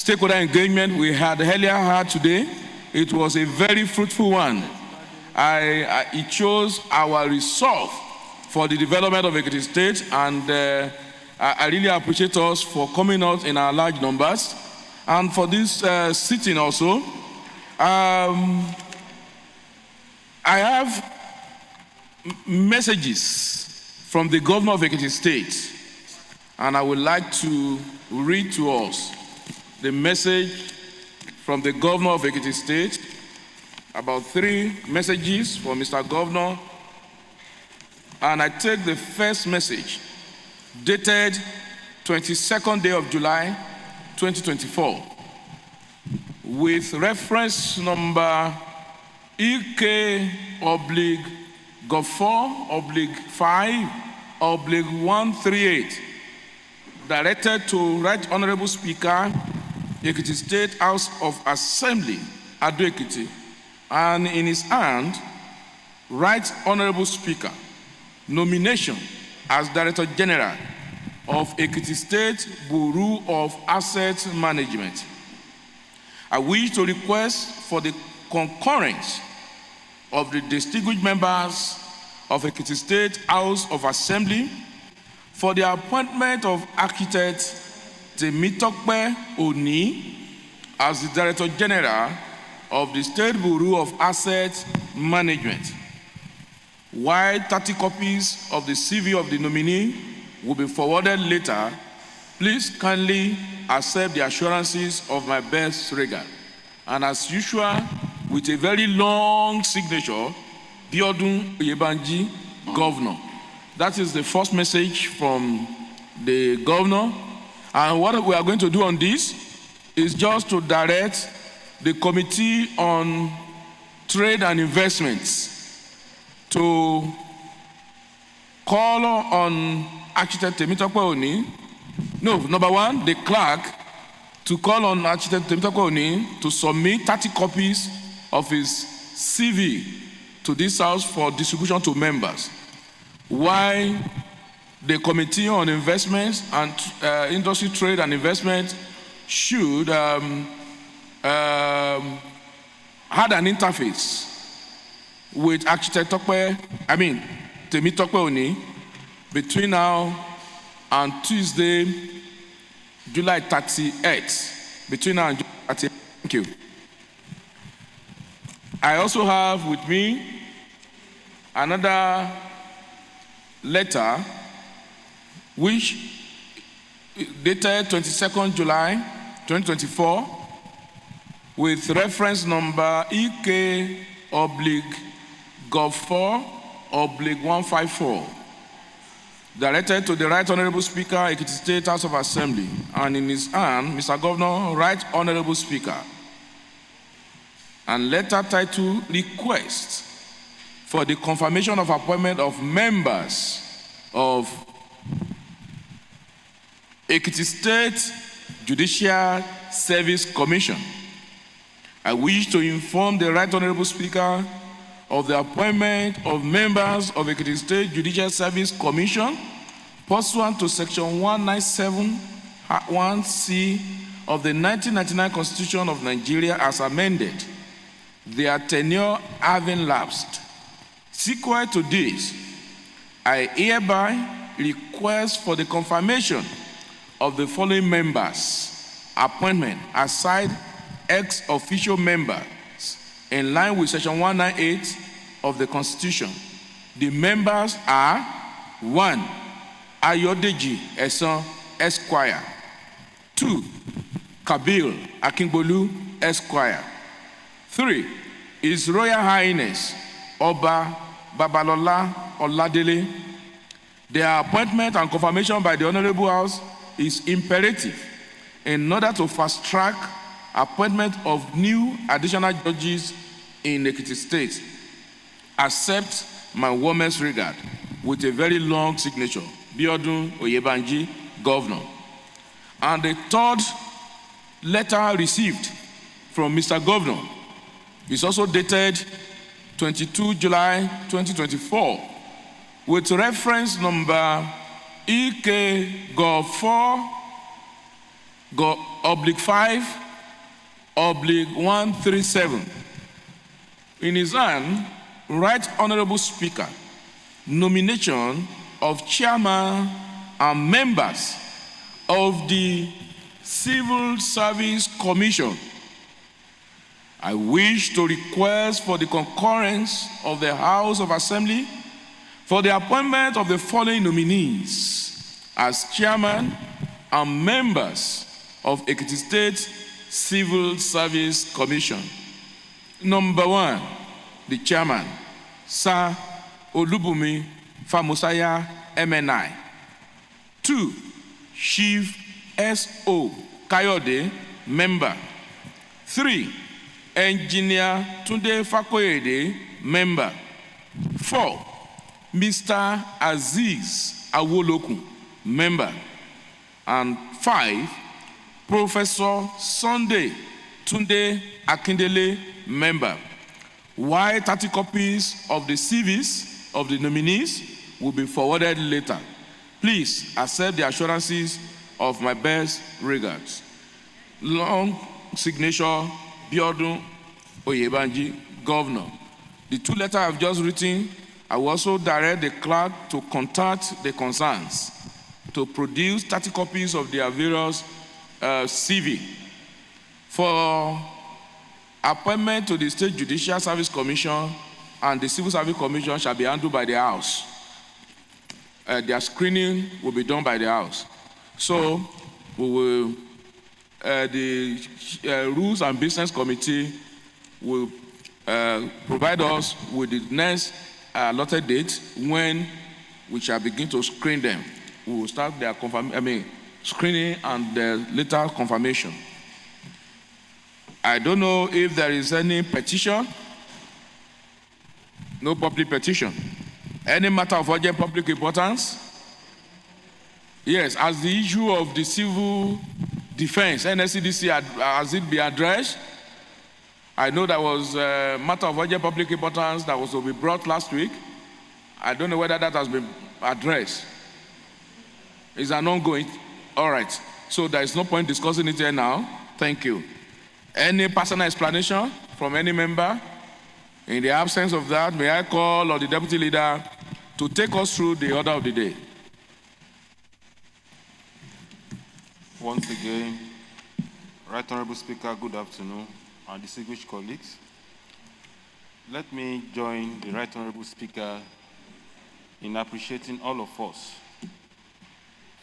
stakeholder engagement we had earlier today. It was a very fruitful one. It shows our resolve for the development of Ekiti State, and I really appreciate us for coming out in our large numbers. And for this sitting also, I have messages from the governor of Ekiti State, and I would like to read to us the message from the governor of Ekiti State. About 3 messages for Mr. Governor, and I take the first message dated 22nd day of July 2024 with reference number EK/G4/5/138, directed to Right Honorable Speaker, Ekiti State House of Assembly, Ado Ekiti, and in his hand, Right Honorable Speaker, nomination as Director General of Ekiti State Bureau of Asset Management. I wish to request for the concurrence of the distinguished members of Ekiti State House of Assembly for the appointment of Architect Temitope Oni as the Director General of the State Bureau of Asset Management. While 30 copies of the CV of the nominee will be forwarded later, please kindly accept the assurances of my best regard. And as usual, with a very long signature, Biodun Oyebanji, Governor. That is the first message from the governor. And what we are going to do on this is just to direct the Committee on Trade and Investments to call on Architect Temitope Oni. No, number one, the clerk to call on Architect Temitope Oni to submit 30 copies of his CV to this house for distribution to members, while the Committee on Investments and Industry, Trade and Investment should had an interface with Architect Temitope Oni between now and Tuesday, July 38th. Between now and July 38th. Thank you. I also have with me another letter which dated 22nd July 2024 with reference number EK/Gov4/154, directed to the Right Honorable Speaker, Ekiti State House of Assembly, and in his hand, Mr. Governor, Right Honorable Speaker. And letter titled, Request for the confirmation of appointment of members of Ekiti State Judicial Service Commission. I wish to inform the Right Honorable Speaker of the appointment of members of Ekiti State Judicial Service Commission pursuant to Section 197(1)(c) of the 1999 Constitution of Nigeria as amended, their tenure having lapsed. Sequel to this, I hereby request for the confirmation of the following members' appointment aside ex-official members in line with Section 198 of the Constitution. The members are 1. Ayodeji Esan, Esquire. 2. Kabil Akingbolu, Esquire. 3. His Royal Highness Oba Babalola Oladele. Their appointment and confirmation by the Honorable House is imperative in order to fast-track appointment of new additional judges in Ekiti State. Accept my warmest regard with a very long signature, Biodun Oyebanji, Governor. And the third letter received from Mr. Governor is also dated 22 July 2024 with reference number EK/Gov4 5/137. In his hand, Right Honorable Speaker, nomination of chairman and members of the Civil Service Commission. I wish to request for the concurrence of the House of Assembly for the appointment of the following nominees as chairman and members of Ekiti State Civil Service Commission. Number 1, the chairman, Sir Olubumi Famosaya MNI. 2, Chief S.O. Kayode, member. 3, Engineer Tunde Fakoyede, member. 4, Mr. Aziz Awoloku, member. And 5, Professor Sunday Tunde Akindele, member. While 30 copies of the CVs of the nominees will be forwarded later. Please accept the assurances of my best regards. Long signature, Biodun Oyebanji, Governor. The 2 letters I've just written, I will also direct the clerk to contact the concerns to produce 30 copies of their various CV. For appointment to the State Judicial Service Commission and the Civil Service Commission shall be handled by the House. Their screening will be done by the House. So we will, the Rules and Business Committee will provide us with the next allotted date when we shall begin to screen them. We will start their screening and later confirmation. I don't know if there is any petition. No public petition. Any matter of urgent public importance? Yes, as the issue of the civil defense, NSCDC, has it been addressed? I know there was a matter of urgent public importance that was to be brought last week. I don't know whether that has been addressed. It's an ongoing. All right. So there is no point discussing it here now. Thank you. Any personal explanation from any member? In the absence of that, may I call on the Deputy Leader to take us through the order of the day. Once again, Right Honorable Speaker, good afternoon, and distinguished colleagues. Let me join the Right Honorable Speaker in appreciating all of us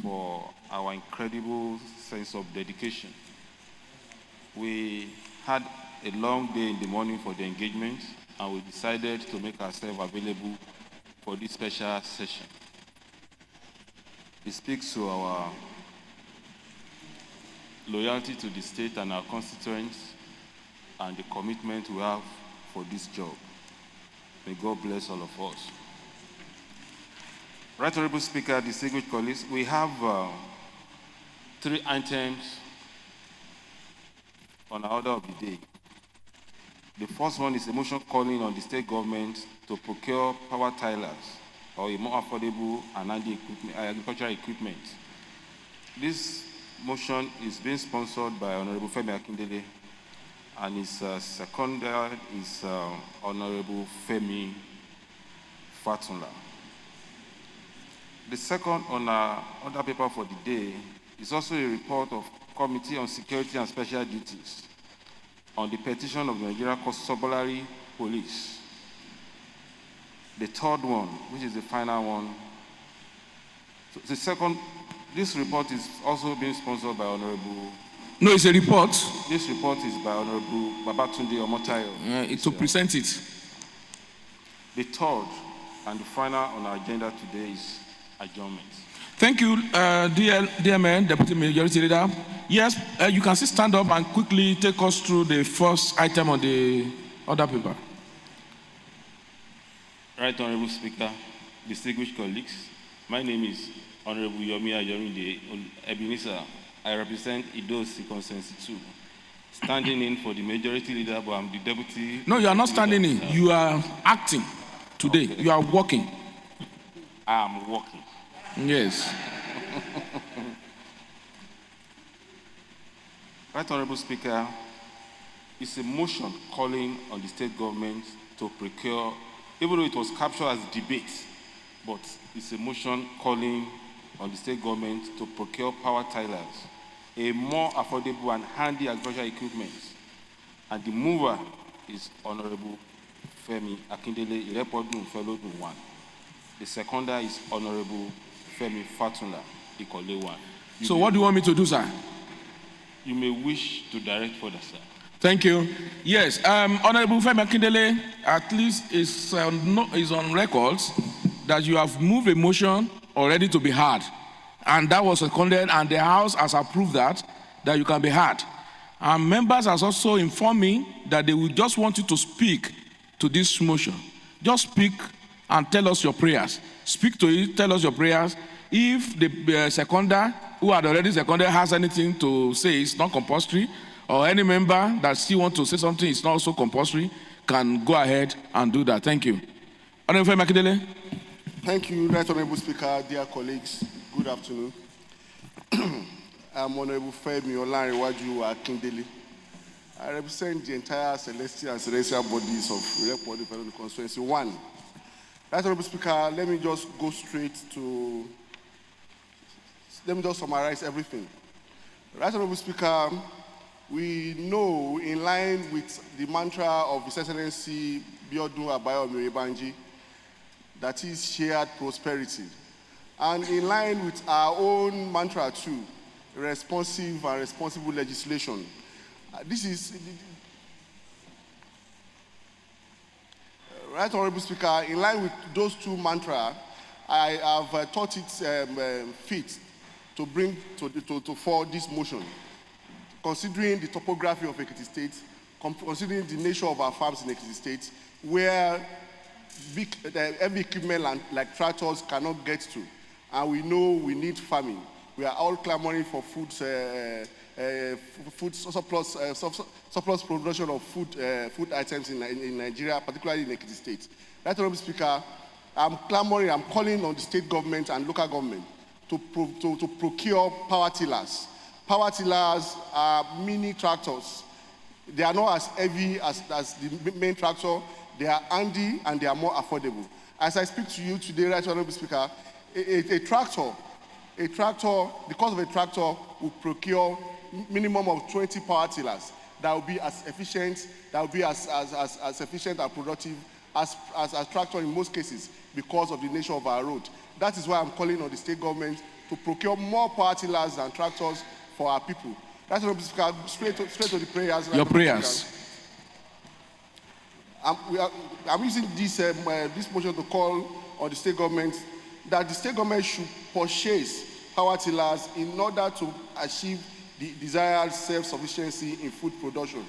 for our incredible sense of dedication. We had a long day in the morning for the engagement, and we decided to make ourselves available for this special session. It speaks to our loyalty to the state and our constituents and the commitment we have for this job. May God bless all of us. Right Honorable Speaker, distinguished colleagues, we have 3 items on our order of the day. The first one is a motion calling on the state government to procure power tilers or a more affordable and handy agricultural equipment. This motion is being sponsored by Honorable Femi Akindele, and his seconder is Honorable Femi Fatunla. The second on our order paper for the day is also a report of Committee on Security and Special Duties on the petition of the Nigeria Constabulary Police. The third one, which is the final one. So the second, this report is also being sponsored by Honorable. No, it's a report. This report is by Honorable Babatunde Omotayo. It's to present it. The third and the final on our agenda today is adjournment. Thank you, dear man, Deputy Majority Leader. Yes, you can still stand up and quickly take us through the first item on the order paper. Right Honorable Speaker, distinguished colleagues, my name is Honorable Yomi Ayorinde Ebenezer. I represent Idosi Consensus 2, standing in for the Majority Leader, but I'm the Deputy. No, you are not standing in. You are acting today. Okay. You are working. I'm working. Yes. Right Honorable Speaker, it's a motion calling on the state government to procure, even though it was captured as debate, but it's a motion calling on the state government to procure power tillers, a more affordable and handy agricultural equipment. And the mover is Honorable Femi Akindele Irepodun Felodun 1. The seconder is Honorable Femi Fatula Ikole 1. So what do you want me to do, sir? You may wish to direct further, sir. Thank you. Yes, Honorable Femi Akindele, at least is on records that you have moved a motion already to be heard. And that was seconded, and the House has approved that you can be heard. And members has also informed me that they will just want you to speak to this motion. Just speak and tell us your prayers. Speak to it, tell us your prayers. If the seconder, who had already seconded, has anything to say, it's not compulsory, or any member that still wants to say something, it's not also compulsory, can go ahead and do that. Thank you. Honorable Femi Akindele. Thank you, Right Honorable Speaker, dear colleagues. Good afternoon. I'm Honorable Femi Olanrewaju Akindele. I represent the entire celestial and celestial bodies of Irepodun Felodun Constituency 1. Right Honorable Speaker, let me just go straight to, let me just summarize everything. Right Honorable Speaker, we know, in line with the mantra of His Excellency Biodun Abayomi Oyebanji, that is shared prosperity. And in line with our own mantra too, responsive and responsible legislation. This is, Right Honorable Speaker, in line with those two mantras, I have thought it fit to bring to forward this motion, considering the topography of Ekiti State, considering the nature of our farms in Ekiti State, where heavy equipment like tractors cannot get to, and we know we need farming. We are all clamoring for food surplus production of food items in Nigeria, particularly in Ekiti State. Right Honorable Speaker, I'm calling on the state government and local government to procure power tillers. Power tillers are mini tractors. They are not as heavy as the main tractor. They are handy and they are more affordable. As I speak to you today, Right Honorable Speaker, a tractor, because of a tractor, will procure minimum of 20 power tillers that will be as efficient, as efficient and productive as tractor in most cases because of the nature of our road. That is why I'm calling on the state government to procure more power tillers and tractors for our people. That's what I'm straight to the prayers. Your prayers. I'm using this motion to call on the state government that the state government should purchase power tillers in order to achieve the desired self-sufficiency in food production.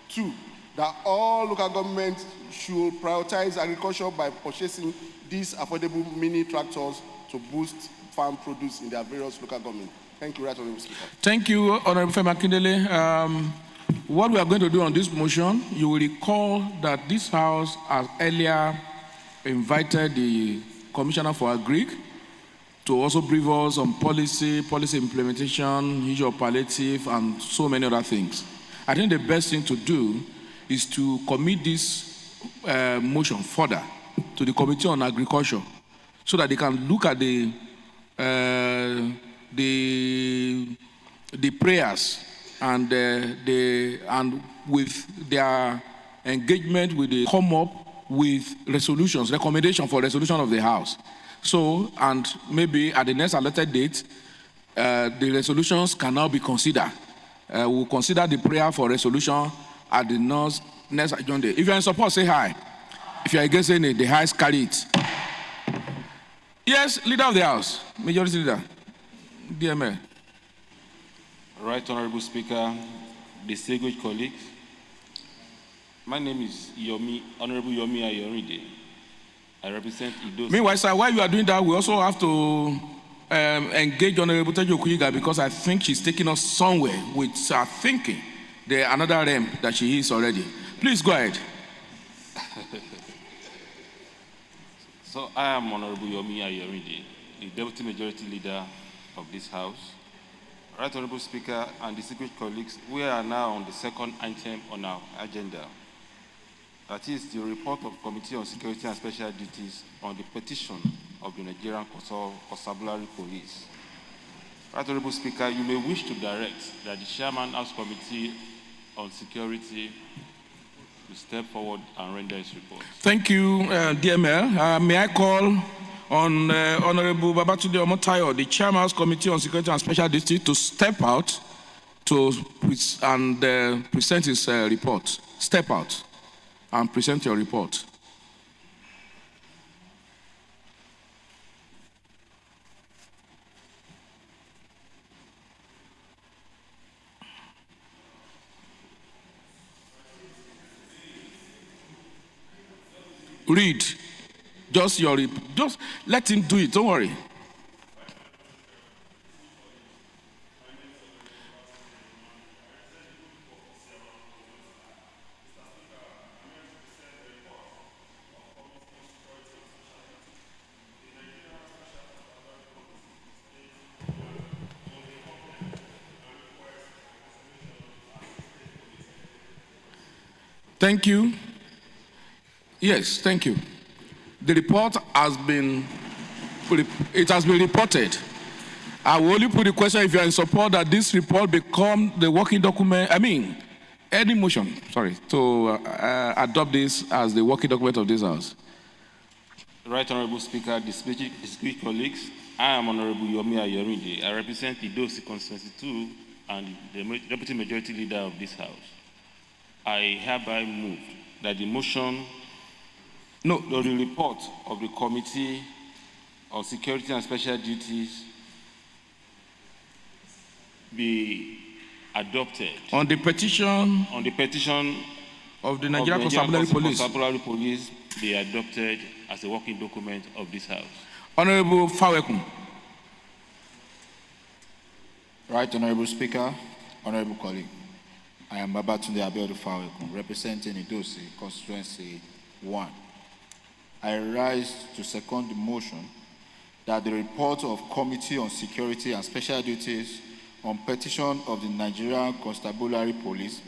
2, that all local governments should prioritize agriculture by purchasing these affordable mini tractors to boost farm produce in their various local governments. Thank you, Right Honorable Speaker. Thank you, Honorable Femi Akindele. What we are going to do on this motion, you will recall that this House has earlier invited the Commissioner for Agric to also brief us on policy implementation, issue of palliative, and so many other things. I think the best thing to do is to commit this motion further to the Committee on Agriculture so that they can look at the prayers and with their engagement with the come up with resolutions, recommendation for resolution of the House. So, and maybe at the next allotted date, the resolutions can now be considered. We'll consider the prayer for resolution at the next agenda. If you're in support, say hi. If you're against it, the highs carry it. Yes, Leader of the House, Majority Leader, DML. Right Honorable Speaker, distinguished colleagues, my name is Honorable Yomi Ayorinde. I represent Ido. Meanwhile, sir, while you are doing that, we also have to engage Honorable Tejo Kuyiga because I think she's taking us somewhere with her thinking. There's another realm that she is already. Please go ahead. So I am Honorable Yomi Ayorinde, the Deputy Majority Leader of this House, Right Honorable Speaker and distinguished colleagues, we are now on the second item on our agenda. That is the report of Committee on Security and Special Duties on the petition of the Nigerian Constabulary Police. Right Honorable Speaker, you may wish to direct that the Chairman House Committee on Security will step forward and render his report. Thank you, DML. May I call on Honorable Babatunde Omotayo, the Chairman House Committee on Security and Special Duties, to step out and present his report. Step out and present your report. Read. Just let him do it, don't worry. Thank you. Yes, thank you. The report has been reported. I will only put the question if you are in support that this report become the working document, any motion, to adopt this as the working document of this House. Right Honorable Speaker, distinguished colleagues, I am Honorable Yomi Ayorinde. I represent the Idosi Constituency 2 and the Deputy Majority Leader of this House. I hereby move that the motion the report of the Committee on Security and Special Duties be adopted. On the petition of the Nigerian Constabulary Police. Constabulary Police be adopted as a working document of this House. Honorable Fawekum. Right Honorable Speaker, Honorable colleague, I am Babatunde Fawekum, representing Idosi Constituency 1. I rise to second the motion that the report of Committee on Security and Special Duties on petition of the Nigerian Constabulary Police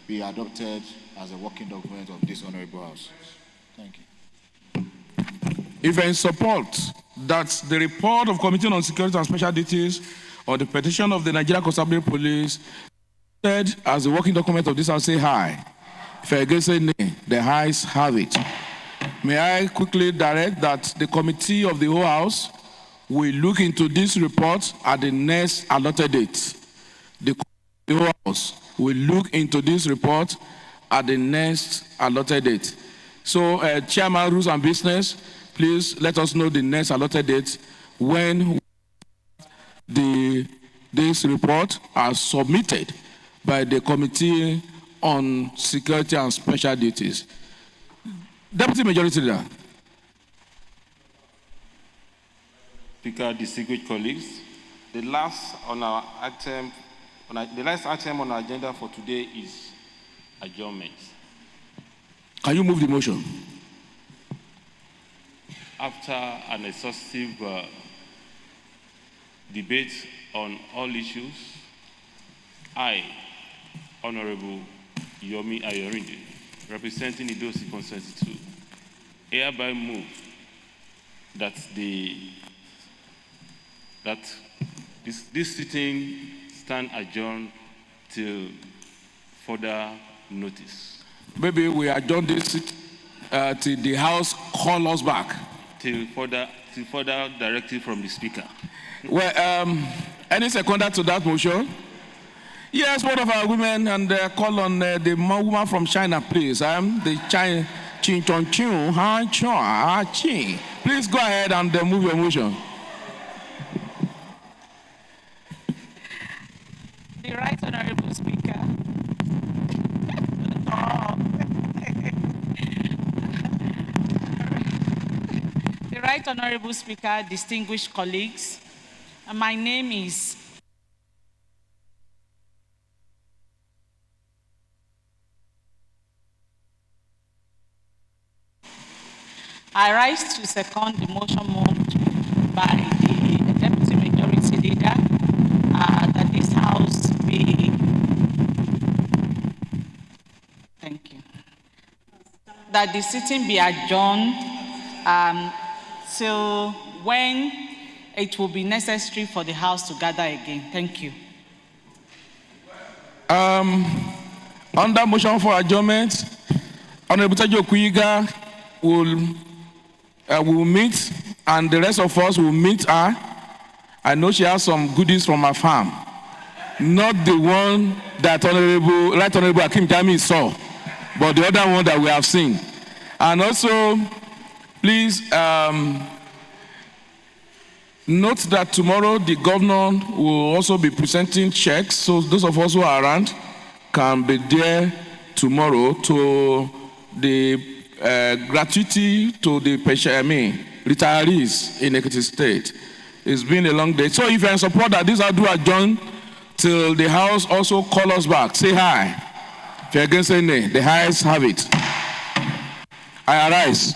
be adopted as a working document of this Honorable House. Thank you. If you are in support that the report of Committee on Security and Special Duties on the petition of the Nigerian Constabulary Police adopted as a working document of this House, say aye. If you are against, say nay. The ayes have it. May I quickly direct that the committee of the whole House will look into this report at the next allotted date. The whole House will look into this report at the next allotted date. So, Chairman, Rules and Business, please let us know the next allotted date when this report are submitted by the Committee on Security and Special Duties. Deputy Majority Leader. Speaker, distinguished colleagues, the last item on our agenda for today is adjournment. Can you move the motion? After an exhaustive debate on all issues, I, Honorable Yomi Ayorinde, representing Idosi Constituency 2, hereby move that this sitting stand adjourned till further notice. Maybe we adjourn this till the House call us back. Till further directive from the Speaker. Well, any seconder to that motion? Yes, one of our women, and call on the woman from China, please. The China Chin Chong Chun Han Chua Chin. Please go ahead and move your motion. The Right Honorable Speaker. The Right Honorable Speaker, distinguished colleagues, my name is I rise to second the motion moved by the Deputy Majority Leader that this House Thank you. That the sitting be adjourned till when it will be necessary for the House to gather again. Thank you. Under motion for adjournment, Honorable Tajo Kuyiga will meet, and the rest of us will meet her. I know she has some goodies from her farm, not the one that Right Honorable Akim Jami saw, but the other one that we have seen. And also, please note that tomorrow the governor will also be presenting checks, so those of us who are around can be there tomorrow to the gratuity to the retirees in Ekiti State. It's been a long day. So if you're in support that this are do adjourn till the House also call us back, say hi. If you're against, say nay. The ayes have it. I arise.